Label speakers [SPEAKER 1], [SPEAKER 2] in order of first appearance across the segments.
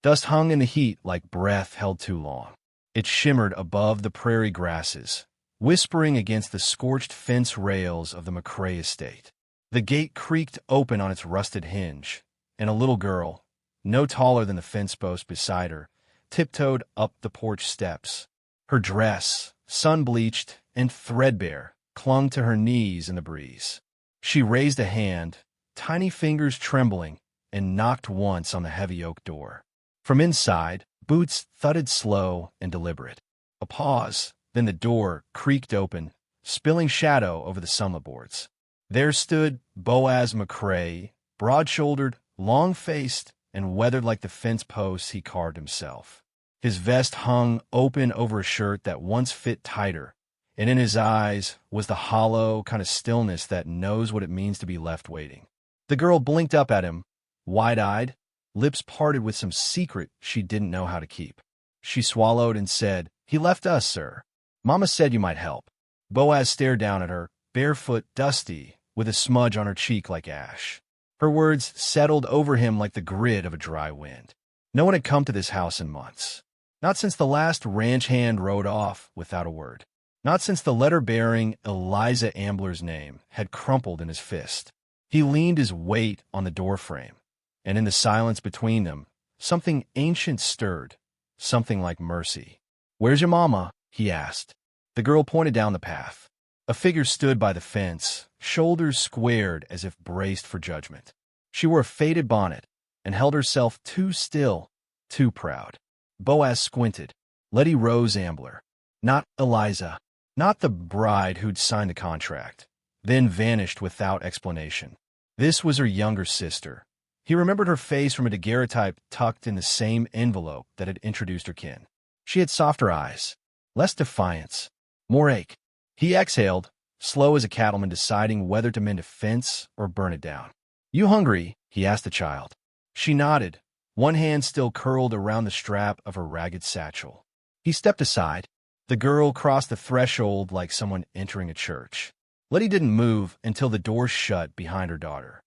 [SPEAKER 1] Dust hung in the heat like breath held too long. It shimmered above the prairie grasses, whispering against the scorched fence rails of the McCrae estate. The gate creaked open on its rusted hinge, and a little girl, no taller than the fence post beside her, tiptoed up the porch steps. Her dress, sun-bleached and threadbare, clung to her knees in the breeze. She raised a hand, tiny fingers trembling, and knocked once on the heavy oak door. From inside, boots thudded slow and deliberate. A pause, then the door creaked open, spilling shadow over the summit boards. There stood Boaz McCrae, broad-shouldered, long-faced, and weathered like the fence posts he carved himself. His vest hung open over a shirt that once fit tighter, and in his eyes was the hollow kind of stillness that knows what it means to be left waiting. The girl blinked up at him, wide-eyed, lips parted with some secret she didn't know how to keep. She swallowed and said, "He left us, sir. Mama said you might help." Boaz stared down at her, barefoot, dusty, with a smudge on her cheek like ash. Her words settled over him like the grit of a dry wind. No one had come to this house in months. Not since the last ranch hand rode off without a word. Not since the letter bearing Eliza Ambler's name had crumpled in his fist. He leaned his weight on the doorframe, and in the silence between them, something ancient stirred, something like mercy. "Where's your mama?" he asked. The girl pointed down the path. A figure stood by the fence, shoulders squared as if braced for judgment. She wore a faded bonnet and held herself too still, too proud. Boaz squinted. Letty Rose Ambler. Not Eliza. Not the bride who'd signed the contract, then vanished without explanation. This was her younger sister. He remembered her face from a daguerreotype tucked in the same envelope that had introduced her kin. She had softer eyes, less defiance, more ache. He exhaled, slow as a cattleman deciding whether to mend a fence or burn it down. "You hungry?" he asked the child. She nodded, one hand still curled around the strap of her ragged satchel. He stepped aside. The girl crossed the threshold like someone entering a church. Letty didn't move until the door shut behind her daughter.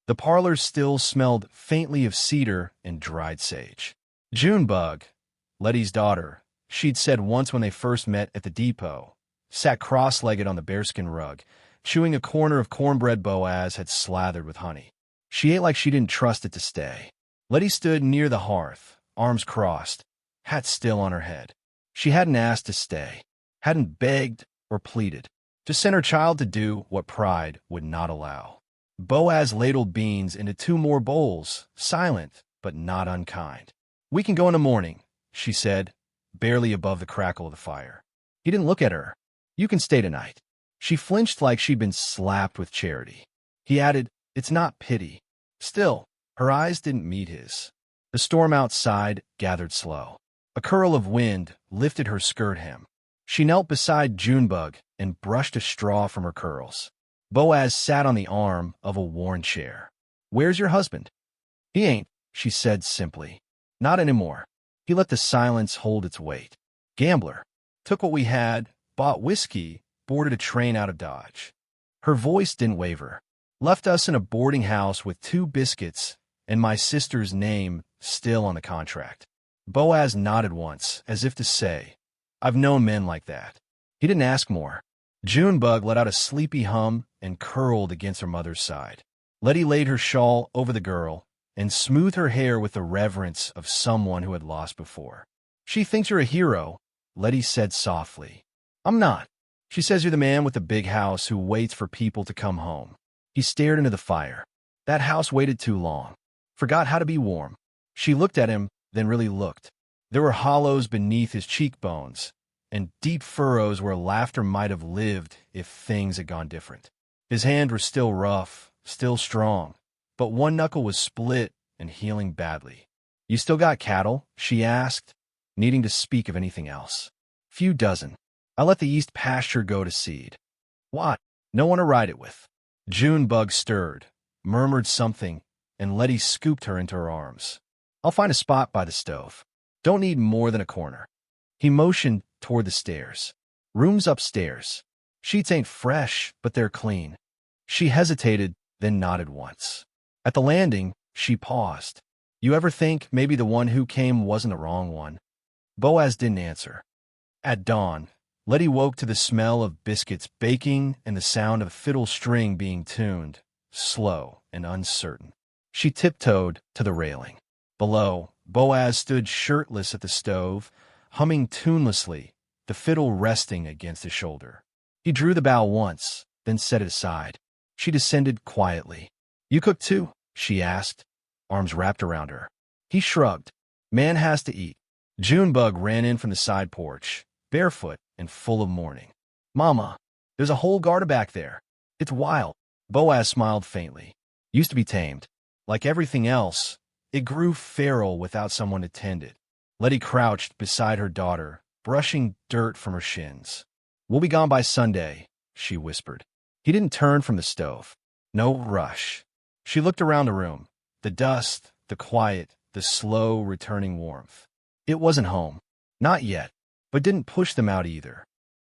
[SPEAKER 1] The parlor still smelled faintly of cedar and dried sage. Junebug, Letty's daughter, she'd said once when they first met at the depot, sat cross-legged on the bearskin rug, chewing a corner of cornbread Boaz had slathered with honey. She ate like she didn't trust it to stay. Letty stood near the hearth, arms crossed, hat still on her head. She hadn't asked to stay, hadn't begged or pleaded, just sent her child to do what pride would not allow. Boaz ladled beans into 2 more bowls, silent but not unkind. "We can go in the morning," she said, barely above the crackle of the fire. He didn't look at her. "You can stay tonight." She flinched like she'd been slapped with charity. He added, "It's not pity." Still, her eyes didn't meet his. The storm outside gathered slow. A curl of wind lifted her skirt hem. She knelt beside Junebug and brushed a straw from her curls. Boaz sat on the arm of a worn chair. "Where's your husband?" "He ain't," she said simply. "Not anymore." He let the silence hold its weight. "Gambler. Took what we had, bought whiskey, boarded a train out of Dodge." Her voice didn't waver. "Left us in a boarding house with 2 biscuits and my sister's name still on the contract." Boaz nodded once, as if to say, "I've known men like that." He didn't ask more. Junebug let out a sleepy hum and curled against her mother's side. Letty laid her shawl over the girl and smoothed her hair with the reverence of someone who had lost before. "She thinks you're a hero," Letty said softly. "I'm not. She says you're the man with the big house who waits for people to come home." He stared into the fire. That house waited too long. Forgot how to be warm. She looked at him, then really looked. There were hollows beneath his cheekbones, and deep furrows where laughter might have lived if things had gone different. His hands were still rough, still strong, but one knuckle was split and healing badly. "You still got cattle?" she asked, needing to speak of anything else. "Few dozen. I let the east pasture go to seed." "What?" "No one to ride it with." Junebug stirred, murmured something, and Letty scooped her into her arms. "I'll find a spot by the stove. Don't need more than a corner." He motioned toward the stairs. "Room's upstairs. Sheets ain't fresh, but they're clean." She hesitated, then nodded once. At the landing, she paused. You ever think maybe the one who came wasn't the wrong one? Boaz didn't answer. At dawn, Letty woke to the smell of biscuits baking and the sound of a fiddle string being tuned, slow and uncertain. She tiptoed to the railing. Below, Boaz stood shirtless at the stove, humming tunelessly, the fiddle resting against his shoulder. He drew the bow once, then set it aside. She descended quietly. "You cook too?" she asked, arms wrapped around her. He shrugged. "Man has to eat." Junebug ran in from the side porch, barefoot and full of mourning. "Mama, there's a whole garter back there. It's wild." Boaz smiled faintly. Used to be tamed. Like everything else, it grew feral without someone to tend it. Letty crouched beside her daughter, brushing dirt from her shins. "We'll be gone by Sunday," she whispered. He didn't turn from the stove. No rush. She looked around the room. The dust, the quiet, the slow returning warmth. It wasn't home. Not yet, but didn't push them out either.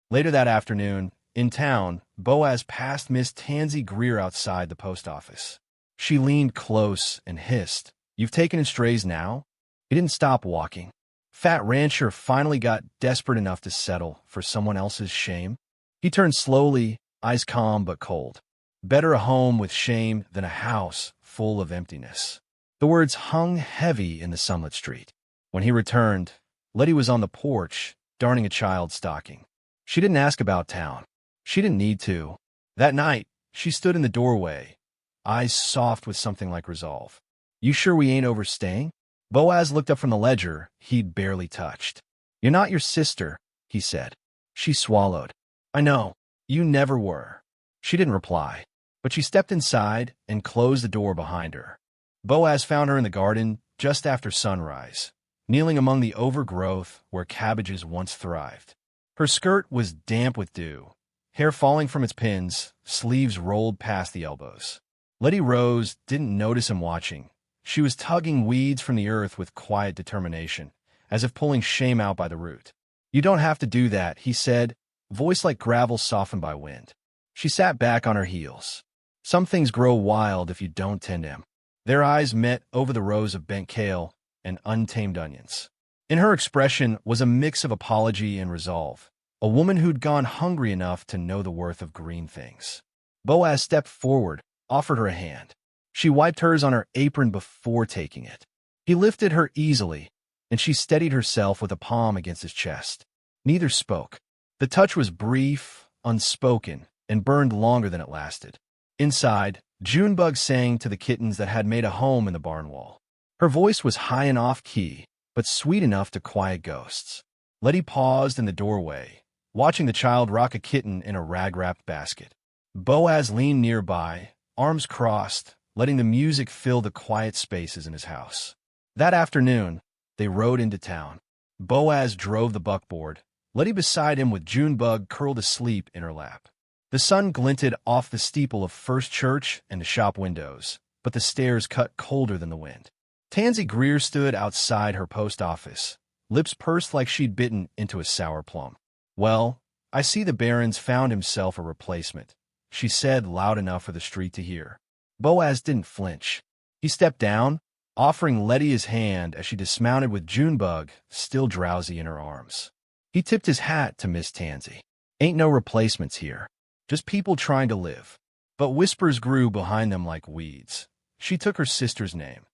[SPEAKER 1] Later that afternoon, in town, Boaz passed Miss Tansy Greer outside the post office. She leaned close and hissed, "You've taken in strays now?" He didn't stop walking. Fat rancher finally got desperate enough to settle for someone else's shame. He turned slowly, eyes calm but cold. Better a home with shame than a house full of emptiness. The words hung heavy in the sunlit street. When he returned, Letty was on the porch, darning a child's stocking. She didn't ask about town. She didn't need to. That night, she stood in the doorway, eyes soft with something like resolve. "You sure we ain't overstaying?" Boaz looked up from the ledger he'd barely touched. "You're not your sister," he said. She swallowed. "I know. You never were." She didn't reply, but she stepped inside and closed the door behind her. Boaz found her in the garden just after sunrise, kneeling among the overgrowth where cabbages once thrived. Her skirt was damp with dew, hair falling from its pins, sleeves rolled past the elbows. Letty Rose didn't notice him watching. She was tugging weeds from the earth with quiet determination, as if pulling shame out by the root. "You don't have to do that," he said, voice like gravel softened by wind. She sat back on her heels. "Some things grow wild if you don't tend them." Their eyes met over the rows of bent kale and untamed onions. In her expression was a mix of apology and resolve, a woman who'd gone hungry enough to know the worth of green things. Boaz stepped forward, offered her a hand. She wiped hers on her apron before taking it. He lifted her easily, and she steadied herself with a palm against his chest. Neither spoke. The touch was brief, unspoken, and burned longer than it lasted. Inside, Junebug sang to the kittens that had made a home in the barn wall. Her voice was high and off-key, but sweet enough to quiet ghosts. Letty paused in the doorway, watching the child rock a kitten in a rag-wrapped basket. Boaz leaned nearby, arms crossed, letting the music fill the quiet spaces in his house. That afternoon, they rode into town. Boaz drove the buckboard, Letty beside him with Junebug curled asleep in her lap. The sun glinted off the steeple of First Church and the shop windows, but the stairs cut colder than the wind. Tansy Greer stood outside her post office, lips pursed like she'd bitten into a sour plum. "Well, I see the Baron's found himself a replacement," she said loud enough for the street to hear. Boaz didn't flinch. He stepped down, offering Letty his hand as she dismounted with Junebug still drowsy in her arms. He tipped his hat to Miss Tansy. "Ain't no replacements here. Just people trying to live." But whispers grew behind them like weeds. She took her sister's name.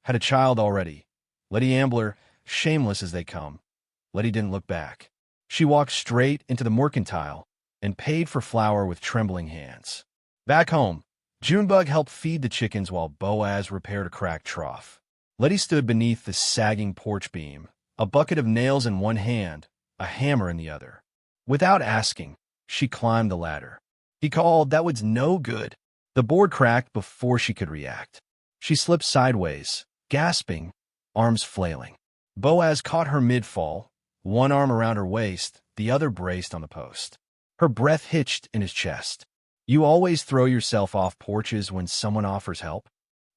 [SPEAKER 1] Had a child already. Letty Ambler, shameless as they come. Letty didn't look back. She walked straight into the mercantile and paid for flour with trembling hands. Back home, Junebug helped feed the chickens while Boaz repaired a cracked trough. Letty stood beneath the sagging porch beam, a bucket of nails in one hand, a hammer in the other. Without asking, she climbed the ladder. He called, "That was no good." The board cracked before she could react. She slipped sideways, gasping, arms flailing. Boaz caught her mid-fall, one arm around her waist, the other braced on the post. Her breath hitched in his chest. "You always throw yourself off porches when someone offers help?"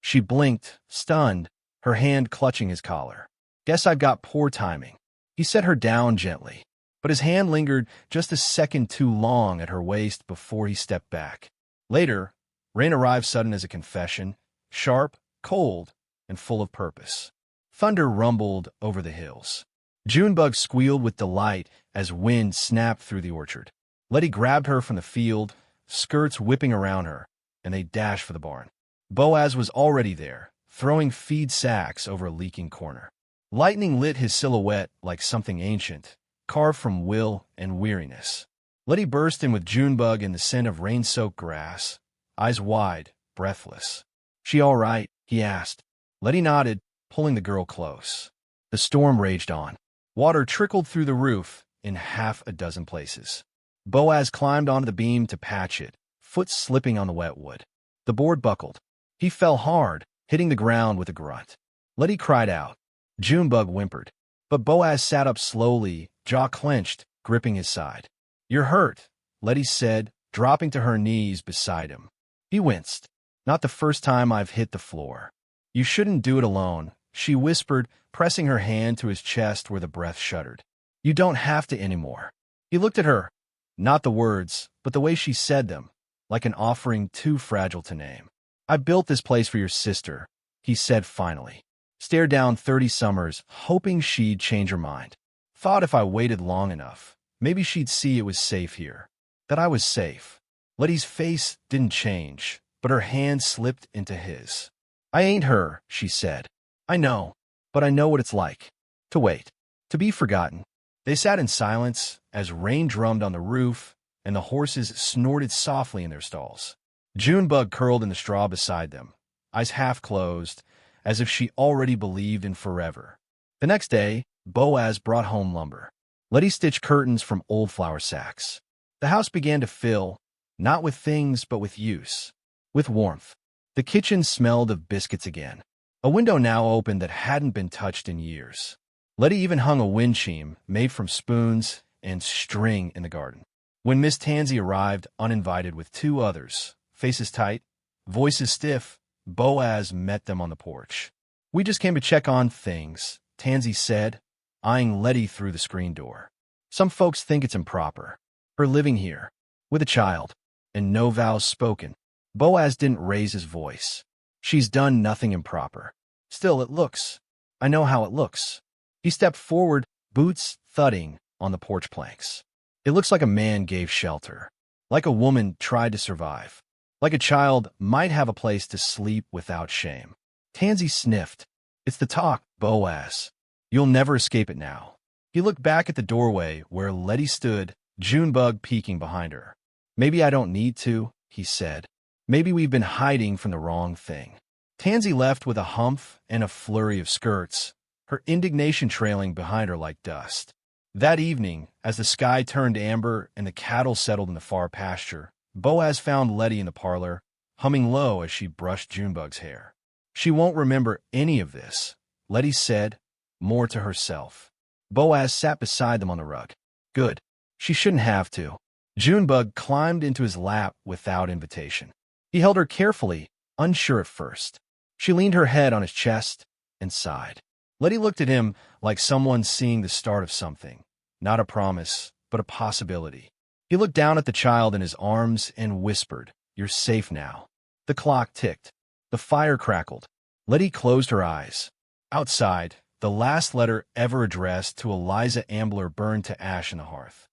[SPEAKER 1] She blinked, stunned, her hand clutching his collar. "Guess I've got poor timing." He set her down gently, but his hand lingered just a second too long at her waist before he stepped back. Later, rain arrived sudden as a confession, sharp, cold, and full of purpose. Thunder rumbled over the hills. Junebug squealed with delight as wind snapped through the orchard. Letty grabbed her from the field, skirts whipping around her, and they dashed for the barn. Boaz was already there, throwing feed sacks over a leaking corner. Lightning lit his silhouette like something ancient, carved from will and weariness. Letty burst in with Junebug in the scent of rain-soaked grass, eyes wide, breathless. "She all right?" he asked. Letty nodded, pulling the girl close. The storm raged on. Water trickled through the roof in half a dozen places. Boaz climbed onto the beam to patch it, foot slipping on the wet wood. The board buckled. He fell hard, hitting the ground with a grunt. Letty cried out. Junebug whimpered. But Boaz sat up slowly, jaw clenched, gripping his side. "You're hurt," Letty said, dropping to her knees beside him. He winced. "Not the first time I've hit the floor." "You shouldn't do it alone," she whispered, pressing her hand to his chest where the breath shuddered. "You don't have to anymore." He looked at her. Not the words, but the way she said them, like an offering too fragile to name. "I built this place for your sister," he said finally. Stared down 30 summers, hoping she'd change her mind. Thought if I waited long enough, maybe she'd see it was safe here. That I was safe. Letty's face didn't change, but her hand slipped into his. "I ain't her," she said. "I know, but I know what it's like. To wait. To be forgotten." They sat in silence as rain drummed on the roof and the horses snorted softly in their stalls. Junebug curled in the straw beside them, eyes half closed, as if she already believed in forever. The next day, Boaz brought home lumber. Letty stitched curtains from old flour sacks. The house began to fill, not with things but with use, with warmth. The kitchen smelled of biscuits again. A window now opened that hadn't been touched in years. Letty even hung a wind chime made from spoons and string in the garden. When Miss Tansy arrived uninvited with 2 others, faces tight, voices stiff, Boaz met them on the porch. "We just came to check on things," Tansy said, eyeing Letty through the screen door. "Some folks think it's improper. Her living here, with a child, and no vows spoken." Boaz didn't raise his voice. "She's done nothing improper. Still, it looks. I know how it looks." He stepped forward, boots thudding on the porch planks. "It looks like a man gave shelter. Like a woman tried to survive. Like a child might have a place to sleep without shame." Tansy sniffed. "It's the talk, Boaz. You'll never escape it now." He looked back at the doorway where Letty stood, Junebug peeking behind her. "Maybe I don't need to," he said. "Maybe we've been hiding from the wrong thing." Tansy left with a humph and a flurry of skirts, her indignation trailing behind her like dust. That evening, as the sky turned amber and the cattle settled in the far pasture, Boaz found Letty in the parlor, humming low as she brushed Junebug's hair. "She won't remember any of this," Letty said, more to herself. Boaz sat beside them on the rug. "Good. She shouldn't have to." Junebug climbed into his lap without invitation. He held her carefully, unsure at first. She leaned her head on his chest and sighed. Letty looked at him like someone seeing the start of something, not a promise, but a possibility. He looked down at the child in his arms and whispered, "You're safe now." The clock ticked. The fire crackled. Letty closed her eyes. Outside, the last letter ever addressed to Eliza Ambler burned to ash in the hearth.